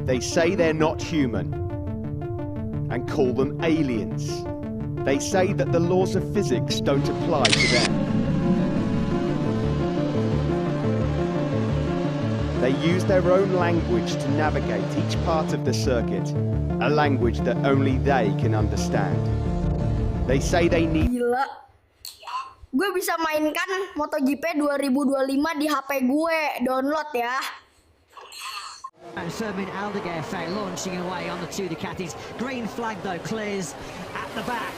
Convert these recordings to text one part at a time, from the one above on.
They say they're not human and call them aliens. They say that the laws of physics don't apply to them. They use their own language to navigate each part of the circuit, a language that only they can understand. They say they need... Gila. Gue bisa mainkan MotoGP 2025 di HP gue. Download ya. And Fermin Aldeguerre launching away on the two Ducatis. Green flag though clears at the back.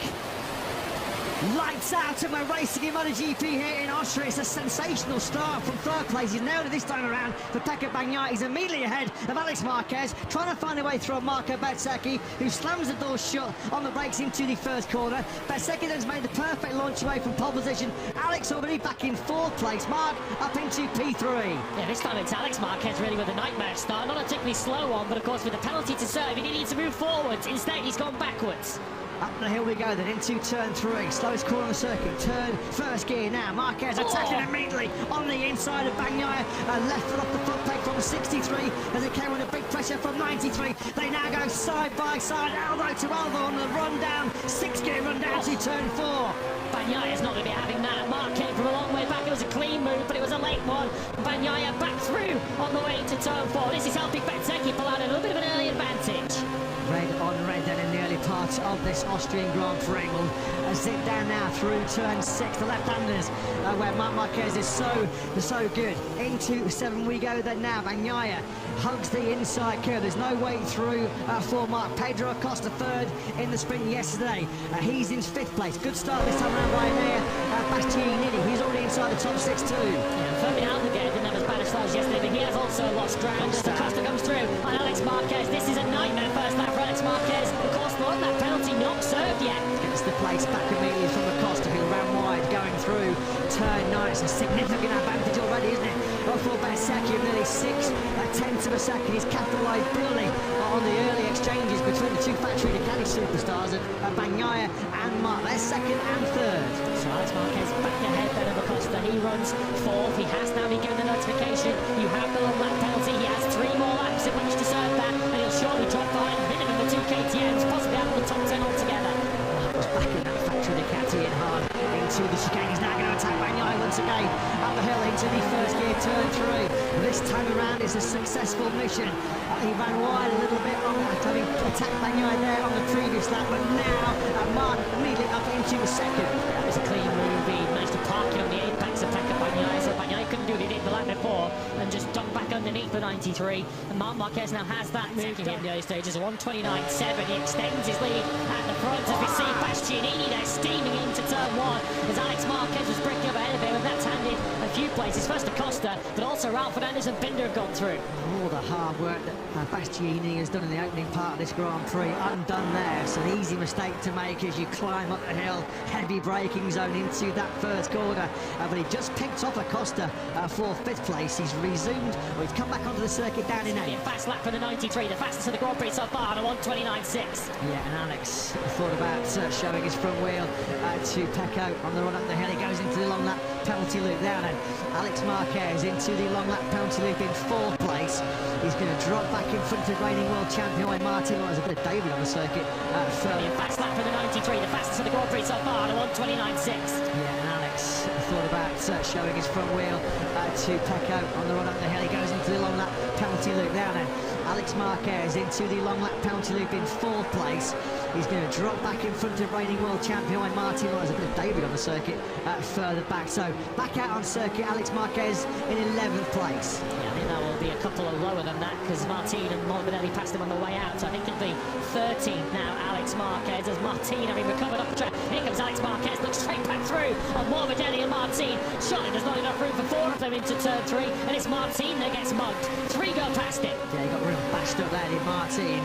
Lights out and we're racing in MotoGP here in Austria. It's a sensational start from third place. He's nailed it this time around for Pecco Bagnaia. He's immediately ahead of Alex Marquez, trying to find a way through Marco Bezzecchi, who slams the door shut on the brakes into the first corner. Bezzecchi then's made the perfect launch away from pole position. Alex already back in fourth place. Mark up into P3. Yeah, this time it's Alex Marquez really with a nightmare start. Not a particularly slow one, but of course with the penalty to serve, he needs to move forwards. Instead, he's gone backwards. Up the hill we go then into turn 3, slowest corner on the circuit, turn first gear now, Marquez attacking immediately on the inside of Bagnaia, left foot off the foot peg from 63 as it came under big pressure from 93, they now go side by side, elbow to elbow on the run down, 6 gear run down to turn 4. Bagnaia's not going to be having that. Mark came from a long way back. It was a clean move, but it was a late one. Bagnaia back through on the way to turn 4. This is helping Bezzecchi pull out a little bit of an early advantage. Red on red then in the early part of this Austrian Grand Prix. We'll zip down now through turn 6, the left-handers, where Marc Marquez is so good. Into 7 we go then now. Bagnaia hugs the inside curve. There's no way through for Marc. Pedro Acosta third in the sprint yesterday. He's in 5th place. Good start this time around by Enea Bastianini. He's already inside the top 6 too. Yeah, Fermin Aldeguerre didn't have as bad a start as yesterday, but he has also lost ground. As Acosta comes through on Alex Marquez. This is a nightmare first lap for Alex Marquez. Of course, not that penalty not served yet. Gets the place back immediately from Acosta, who ran wide going through turn 9. It's a significant advantage already, isn't it? For Bezzecchi of nearly 6/10 of a second. He's capitalised brilliantly on the early exchanges between the two factory Ducati superstars of Bagnaia and Marc. They're second and third. So Alex Marquez back ahead then of Acosta. He runs 4th. He has now been given the notification. You have the long lap penalty. He has 3 more laps in which to serve that, and he'll surely drop behind minimum the 2 KTMs, possibly out of the top 10 altogether. Was back in that factory Ducati in hard into the chicane. He's now going to attack Bagnaia once again up the hill into the first gear turn 3. This time around is a successful mission. He ran wide a little bit on that, having attacked Bagnaia there on the previous lap, but now Marc immediately up into the second. That was a clean move. He managed to park it on the apex of Pecco Bagnaia, so Bagnaia couldn't do what he did the lap before and just ducked back underneath the 93. And Marc Marquez now has that move in the early stages. 1:29.7. He extends his lead at the front as we see Bastianini there steaming into turn 1 as Alex Marquez was breaking up ahead of him, and that's handed a few places. First Acosta, but also Ralph Fernandez and Binder have gone through. All the hard work that Bastianini has done in the opening part of this Grand Prix undone there. It's an easy mistake to make as you climb up the hill, heavy braking zone into that first corner, but he just picked off Acosta for 5th place. He's resumed, or he's come back onto the circuit down in 8th. Fast lap for the 93, the fastest of the Grand Prix so far, on a 1:29.6. Yeah, and Alex thought about showing his front wheel to Pecco on the run up the hill. He goes into the long lap penalty loop there then. Alex Marquez into the long lap penalty loop in 4th place. He's going to drop back in front of reigning world champion Martin. There's a bit of David on the circuit. Fast lap for the 93, the fastest of the Grand Prix so far, on a 1:29.6. Yeah, and Alex thought about showing his front wheel to Pecco on the run up the hill. He goes into the long lap penalty loop there then. Alex Marquez into the long lap penalty loop in 4th place. He's going to drop back in front of reigning world champion Martin. There's a bit of David on the circuit further back. So back out on circuit, Alex Marquez in 11th place. Yeah, I think that will be a couple of lower than that because Martin and Morbidelli passed him on the way out. So I think it'll be 13th now, Alex Marquez, as Martin having recovered off the track. Here comes Alex Marquez, looks straight back through on Morbidelli and Martin. Surely there's not enough room for 4 of them into turn 3, and it's Martin that gets mugged. 3 go past it. Yeah, he got real bashed up there, did Martin.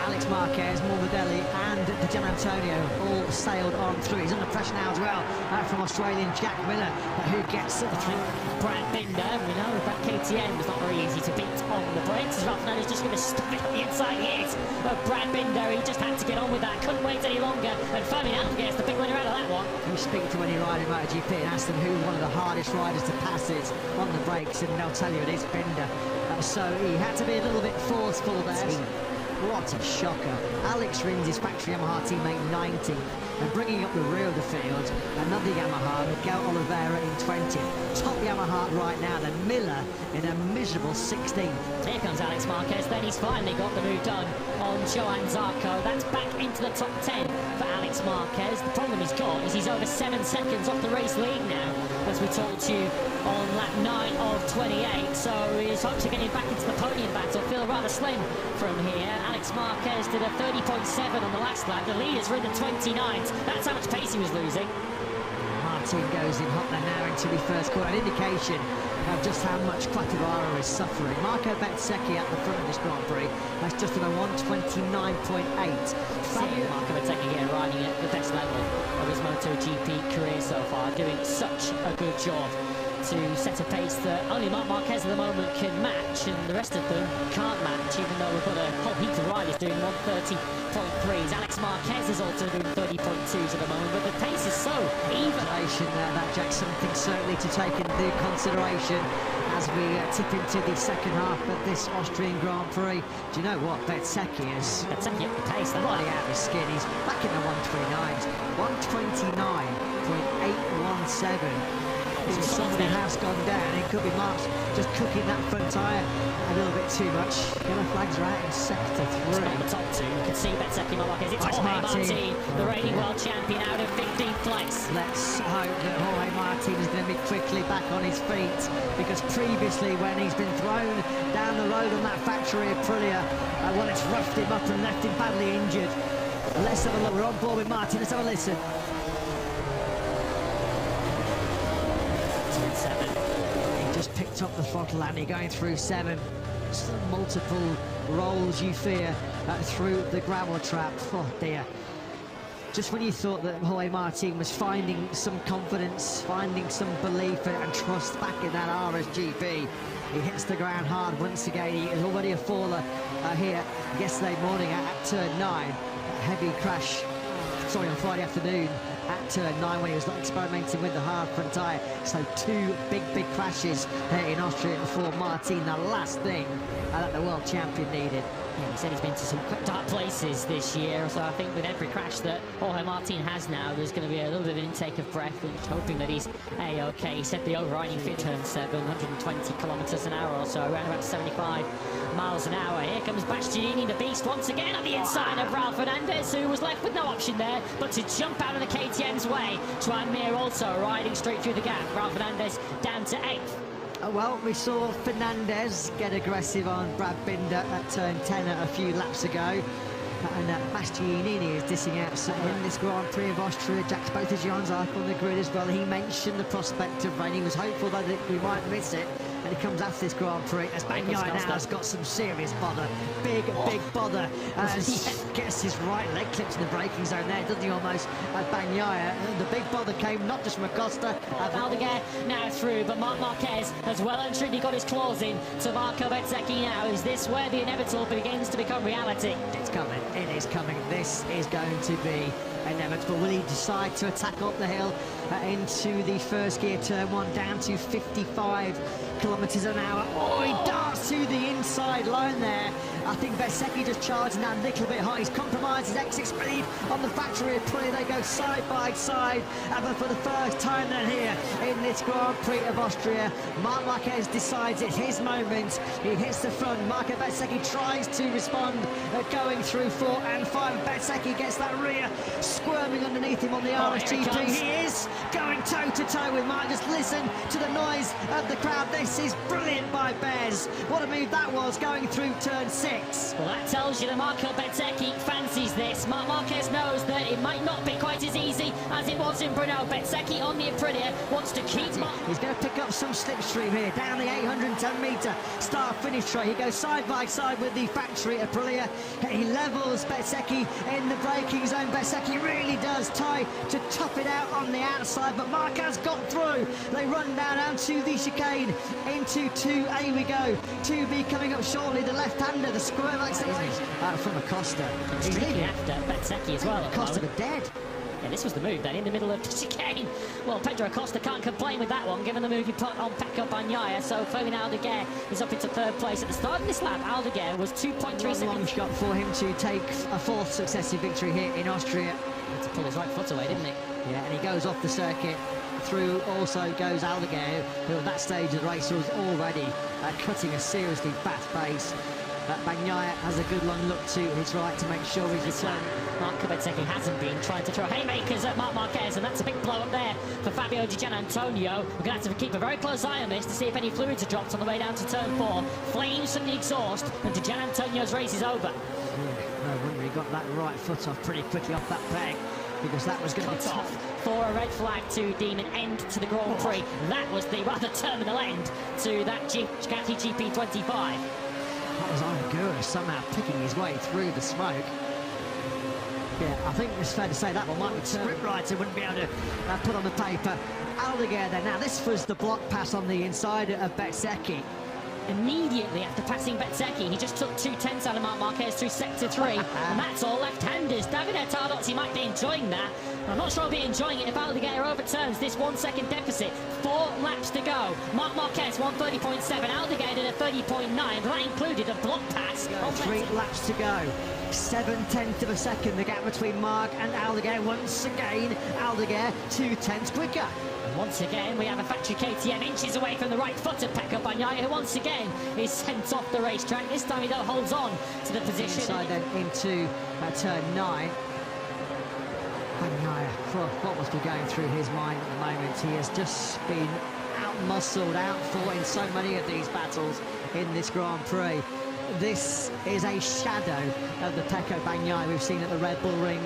Alex Marquez, Morbidelli and Gian Antonio all sailed on through. He's under pressure now as well from Australian Jack Miller, who gets through. Brad Binder, we know that KTM was not very easy to beat on the brakes. As Ralph Fernandez just going to stop it on the inside. He is. But Brad Binder, he just had to get on with that. Couldn't wait any longer. And Fermin Aldeguerre the big winner out of that one. You speak to any rider in MotoGP and ask them who's one of the hardest riders to pass it on the brakes, and they'll tell you it is Binder. So he had to be a little bit forceful there. What a shocker. Alex Rins, his factory Yamaha teammate, 90. And bringing up the rear of the field, another Yamaha, Miguel Oliveira in 20. Top Yamaha right now, then Miller in a miserable 16th. Here comes Alex Marquez, then he's finally got the move done on Johan Zarco. That's back into the top 10 for Alex Marquez. The problem he's got is he's over 7 seconds off the race lead now, as we told you on lap 9 of 28. So his hopes of getting back into the podium battle feel rather slim from here. Alex Marquez did a 30.7 on the last lap. The leaders were in the 29th. That's how much pace he was losing. Martin goes in hot there now into the first corner, an indication of just how much Kepada is suffering. Marco Bezzecchi at the front of this Grand Prix, that's just about 129.8. Marco Bezzecchi here riding at the best level of his MotoGP career so far, doing such a good job to set a pace that only Marc Marquez at the moment can match, and the rest of them can't match, even though we've got a whole heap of riders doing 130.3s. Alex Marquez is also doing 30.2s at the moment, but the pace is so even. That Jack, something certainly to take into consideration as we tip into the second half of this Austrian Grand Prix. Do you know what? Bezzecchi is Bezzecchi up the pace, bloody out of his skin. He's back in the 129s, 129.817. Something has gone down. It could be Mark's just cooking that front tyre a little bit too much. Yellow flags are out in sector 3. On the top two, you can see Bezzecchi Marquez. It's Jorge Martin, the reigning world champion, out of 15th place. Let's hope that Jorge Martin is going to be quickly back on his feet, because previously when he's been thrown down the road on that factory Aprilia, well, it's roughed him up and left him badly injured. Let's have a look. We're on board with Martin. Let's have a listen. He just picked up the throttle and he's going through 7. Some multiple rolls, you fear, through the gravel trap. Oh dear. Just when you thought that Jorge Martin was finding some confidence, finding some belief and trust back in that RSGP, he hits the ground hard once again. He is already a faller here yesterday morning at turn 9. A heavy crash, sorry, on Friday afternoon at turn 9 when he was experimenting with the hard front tyre. So 2 big crashes here in Austria for Martin, the last thing that the world champion needed. Yeah, he said he's been to some quite dark places this year, so I think with every crash that Jorge Martin has now, there's going to be a little bit of an intake of breath, and hoping that he's A-OK. He said the overriding fit turn 7, 120 kilometres an hour or so, around about 75 miles an hour. Here comes Bastianini, the beast, once again on the inside of Raul Fernandez, who was left with no option there but to jump out of the KTM's way. Joan Mir also riding straight through the gap. Raul Fernandez down to 8th. Well, we saw Fernandez get aggressive on Brad Binder at turn 10 a few laps ago. And Bastianini is dissing out in this Grand Prix of Austria. Jack's both his Johan Zarco on the grid as well. He mentioned the prospect of rain. He was hopeful that we might miss it. And he comes after this Grand Prix as Bagnaia now has got some serious bother. Big bother. Gets his right leg clipped in the braking zone there, doesn't he, almost, at Bagnaia. The big bother came not just from Acosta. Valdeguer now through, but Marc Marquez has well and truly got his claws in to Marco Bezzecchi now. Is this where the inevitable begins to become reality? It's coming. It is coming. This is going to be inevitable. Will he decide to attack up the hill into the first gear, turn 1, down to 55 kilometres an hour? Oh, he darts to the inside line there. I think Bezzecchi just charging that a little bit high. He's compromised his exit speed on the factory Aprilia. They go side by side, but for the first time then here in this Grand Prix of Austria, Marc Marquez decides it's his moment. He hits the front. Marco Bezzecchi tries to respond, going through 4 and 5. Bezzecchi gets that rear squirming underneath him on the RSGP. He is going toe-to-toe with Marc. Just listen to the noise of the crowd. This is brilliant by Bez. What a move that was, going through turn 6. Well, that tells you that Marco Bezzecchi fancies this. Marc Marquez knows that it might not be quite as easy as it was in Brno. Bezzecchi on the Aprilia wants to keep... He's going to pick up some slipstream here, down the 810-metre start-finish straight. He goes side by side with the factory Aprilia. He levels Bezzecchi in the braking zone. Bezzecchi really does try to tough it out on the outside, but Marquez got through. They run down onto the chicane into 2A we go. 2B coming up shortly, the left-hander, the squirrel acceleration from Acosta. He's leading after Bezzecchi as well. Acosta are dead. Yeah, this was the move then in the middle of the chicane. Well, Pedro Acosta can't complain with that one, given the move he put on Pecco Bagnaia. So Fabien Aldeguer is up into third place. At the start of this lap, Aldeguer was 2.3 seconds. Long shot for him to take a fourth successive victory here in Austria. Had to pull his right foot away, didn't he? Yeah, and he goes off the circuit. Through also goes Aldeguer, who at that stage of the race was already cutting a seriously fast pace. Bagnaia has a good long look to his right to make sure he's returned. Mark Kubetseki hasn't been trying to throw haymakers at Marc Marquez, and that's a big blow up there for Fabio Di Gianantonio. We're going to have to keep a very close eye on this to see if any fluids are dropped on the way down to turn 4. Flames from the exhaust, and Di Gianantonio's race is over. Yeah, no wonder he got that right foot off pretty quickly off that peg, because that was going to be Cut off for a red flag to deem an end to the Grand Prix. That was the rather terminal end to that Ducati GP25. That was Aldeguer somehow picking his way through the smoke. Yeah, I think it's fair to say that one might be script writer wouldn't be able to put on the paper. Aldeguer there. Now this was the block pass on the inside of Bezzecchi. Immediately after passing Bezzecchi, he just took 2/10 out of Marc Marquez through sector 3, and that's all left-handers. Davide Tardozzi might be enjoying that. I'm not sure he'll be enjoying it if Aldeguer overturns this 1 second deficit. 4 laps to go. Marc Marquez 1:30.7, Aldeguer did a 30.9, that included a block pass. 3 laps to go. 7/10 of a second, the gap between Marc and Aldeguer. Once again, Aldeguer 2/10 quicker. Once again, we have a factory KTM inches away from the right foot of Pecco Bagnaia, who once again is sent off the racetrack. This time he though holds on to the position. Inside then into turn 9. Bagnaia, what must be going through his mind at the moment? He has just been out-muscled, out-fought in so many of these battles in this Grand Prix. This is a shadow of the Pecco Bagnaia we've seen at the Red Bull Ring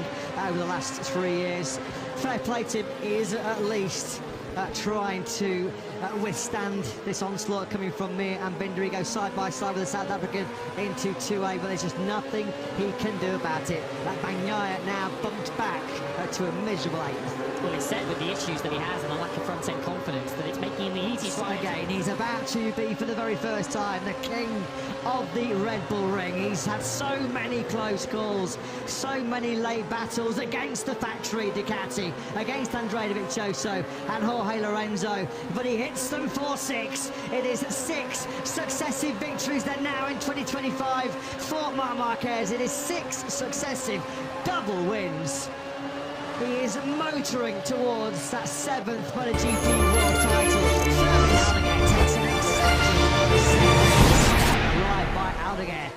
over the last 3 years. Fair play to him, he is at least trying to withstand this onslaught coming from Mir and Binder. He goes side by side with the South African into 2A, but there's just nothing he can do about it. That Bagnaia now bumped back to a miserable 8th. Well, it's said with the issues that he has and the lack of front-end confidence that it's making him the easiest Right again, he's about to be, for the very first time, the king of the Red Bull Ring. He's had so many close calls, so many late battles against the factory Ducati, against Andrea Dovizioso and Jorge Lorenzo, but he hits them for 6. It is 6 successive victories then now in 2025 for Marc Marquez. It is 6 successive double wins. He is motoring towards that 7th MotoGP World title. Aldeguer takes the next step. Arrived by Aldeguer.